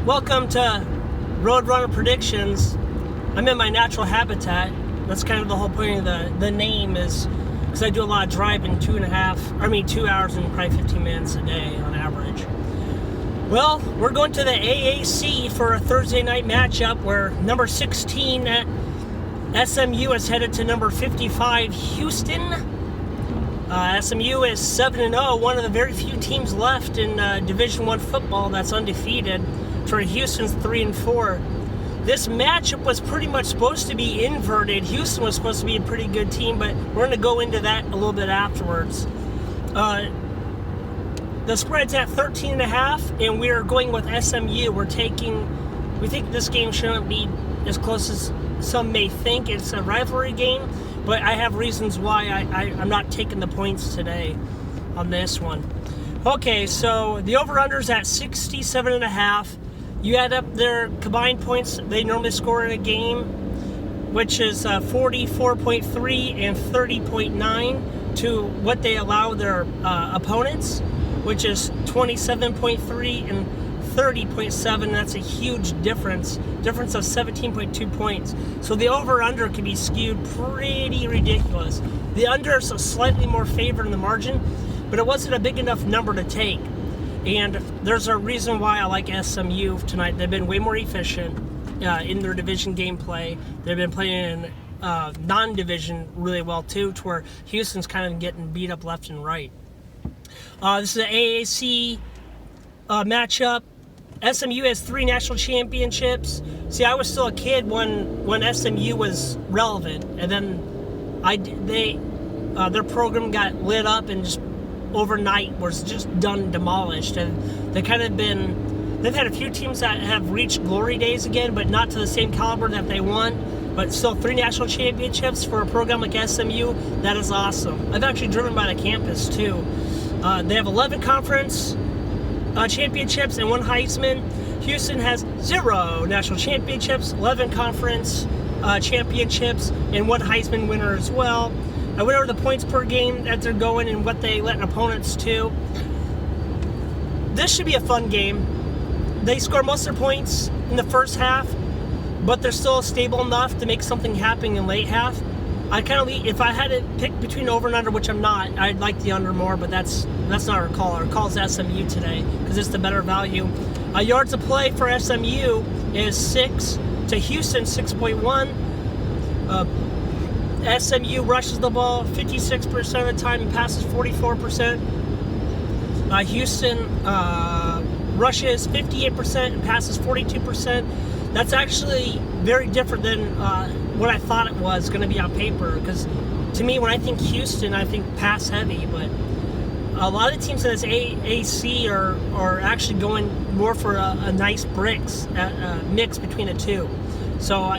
Welcome to Roadrunner Predictions. I'm in my natural habitat. That's kind of the whole point of the name, is because I do a lot of driving, 2 hours and probably 15 minutes a day on average. Well, we're going to the AAC for a Thursday night matchup where number 16 at SMU is headed to number 55 Houston. SMU is 7-0, one of the very few teams left in Division I football that's undefeated. For Houston's 3-4. This matchup was pretty much supposed to be inverted. Houston was supposed to be a pretty good team, but we're going to go into that a little bit afterwards. The spread's at 13.5, and we are going with SMU. We think this game shouldn't be as close as some may think. It's a rivalry game, but I have reasons why I'm not taking the points today on this one. Okay, so the over-under's at 67.5. You add up their combined points they normally score in a game, which is 44.3 and 30.9 to what they allow their opponents, which is 27.3 and 30.7. That's a huge difference of 17.2 points. So the over-under can be skewed pretty ridiculous. The under is slightly more favored in the margin, but it wasn't a big enough number to take. And there's a reason why I like SMU tonight. They've been way more efficient in their division gameplay. They've been playing non-division really well too, to where Houston's kind of getting beat up left and right. This is an AAC matchup. SMU has 3 national championships. See, I was still a kid when SMU was relevant, and then their program got lit up and just overnight was just demolished. And they've had a few teams that have reached glory days again, but not to the same caliber that they won. But still 3 national championships for a program like SMU, that is awesome. I've actually driven by the campus too. They have 11 conference championships and 1 Heisman. Houston has 0 national championships, 11 conference championships, and 1 Heisman winner as well. I went over the points per game that they're going and what they let opponents to. This should be a fun game. They score most of their points in the first half, but they're still stable enough to make something happen in late half. If I had to pick between over and under, which I'm not, I'd like the under more, but that's not our call. Our call is SMU today because it's the better value. Yards of play for SMU is 6 to Houston 6.1. SMU rushes the ball 56% of the time and passes 44%. Houston rushes 58% and passes 42%. That's actually very different than what I thought it was going to be on paper. Because to me, when I think Houston, I think pass heavy. But a lot of teams in this AAC are actually going more for a nice mix between the two. So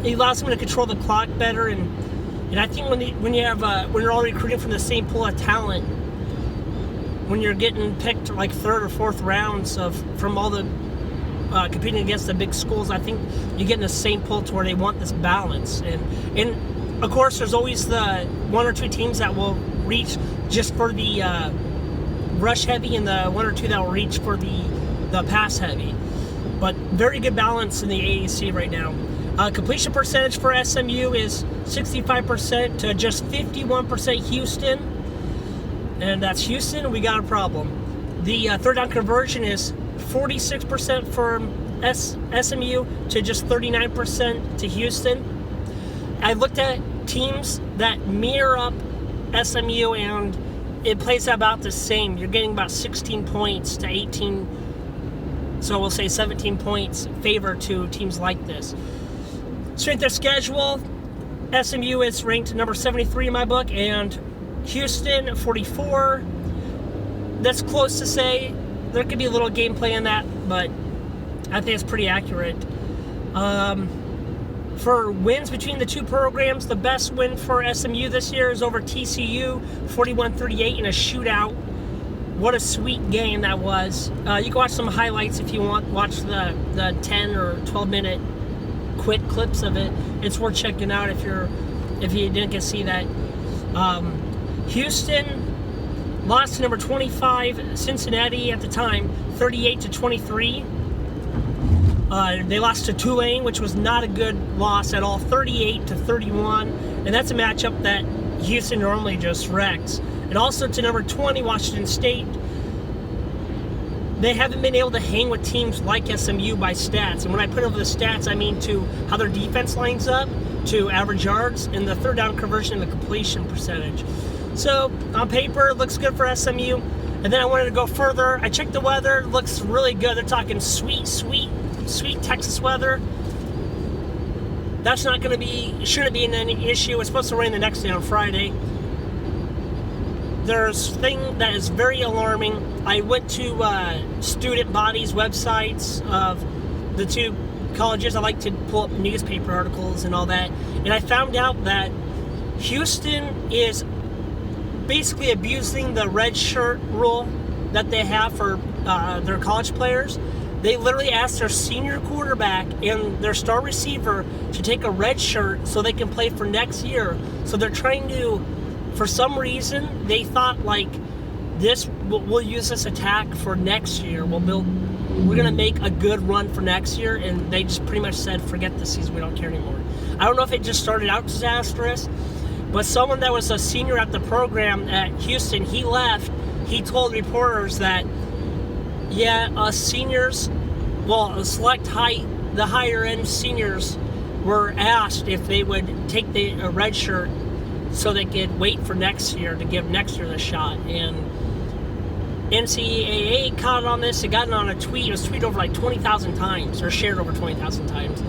it allows them to control the clock better, and I think when you're all recruiting from the same pool of talent, when you're getting picked like 3rd or 4th rounds from all the competing against the big schools, I think you get in the same pool to where they want this balance. And of course, there's always the 1 or 2 teams that will reach just for the rush heavy, and the 1 or 2 that will reach for the pass heavy. But very good balance in the AAC right now. Completion percentage for SMU is 65% to just 51% Houston. And that's Houston, we got a problem. The third down conversion is 46% for SMU to just 39% to Houston. I looked at teams that mirror up SMU, and it plays about the same. You're getting about 16 points to 18, so we'll say 17 points favor to teams like this. Strength of schedule, SMU is ranked number 73 in my book, and Houston 44. That's close to say. There could be a little gameplay in that, but I think it's pretty accurate. For wins between the 2 programs, the best win for SMU this year is over TCU, 41-38 in a shootout. What a sweet game that was. You can watch some highlights if you want. Watch the 10 or 12-minute quick clips of it. It's worth checking out if you didn't get to see that. Houston lost to number 25 Cincinnati at the time, 38-23. They lost to Tulane, which was not a good loss at all, 38-31, and that's a matchup that Houston normally just wrecks. And also to number 20, Washington State. They haven't been able to hang with teams like SMU by stats. And when I put over the stats, I mean to how their defense lines up, to average yards, and the third down conversion and the completion percentage. So on paper, it looks good for SMU. And then I wanted to go further. I checked the weather. It looks really good. They're talking sweet Texas weather. That's not going to be, shouldn't be any issue. It's supposed to rain the next day on Friday. There's a thing that is very alarming. I went to student bodies websites of the two colleges. I like to pull up newspaper articles and all that. And I found out that Houston is basically abusing the red shirt rule that they have for their college players. They literally asked their senior quarterback and their star receiver to take a red shirt so they can play for next year. So they're trying to, for some reason, they thought like this, we'll use this attack for next year. We're gonna make a good run for next year, and they just pretty much said, forget this season, we don't care anymore. I don't know if it just started out disastrous, but someone that was a senior at the program at Houston, he left. He told reporters that, yeah, seniors, well, the higher end seniors were asked if they would take the red shirt so they could wait for next year to give next year the shot. And NCAA caught on this. It got on a tweet. It was tweeted over like 20,000 times, or shared over 20,000 times.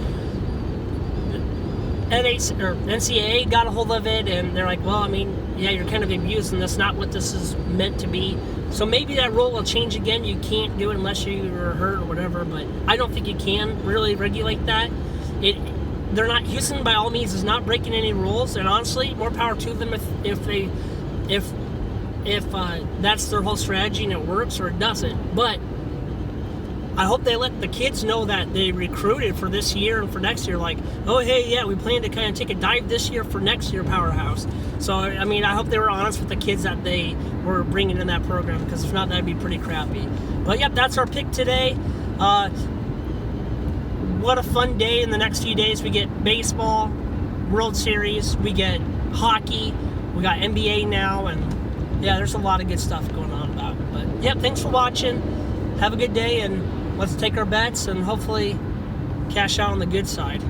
NCAA got a hold of it, and they're like, well, I mean, yeah, you're kind of abusing. That's not what this is meant to be. So maybe that rule will change again. You can't do it unless you are hurt or whatever, but I don't think you can really regulate that. Houston by all means is not breaking any rules, and honestly, more power to them if that's their whole strategy and it works, or it doesn't. But I hope they let the kids know that they recruited for this year and for next year, like, oh, hey, yeah, we plan to kind of take a dive this year for next year powerhouse. So, I mean, I hope they were honest with the kids that they were bringing in that program, because if not, that'd be pretty crappy. But, yep, that's our pick today. What a fun day in the next few days. We get baseball, World Series, we get hockey, we got NBA now, and, yeah, there's a lot of good stuff going on about it. But, yep, thanks for watching. Have a good day, and let's take our bets and hopefully cash out on the good side.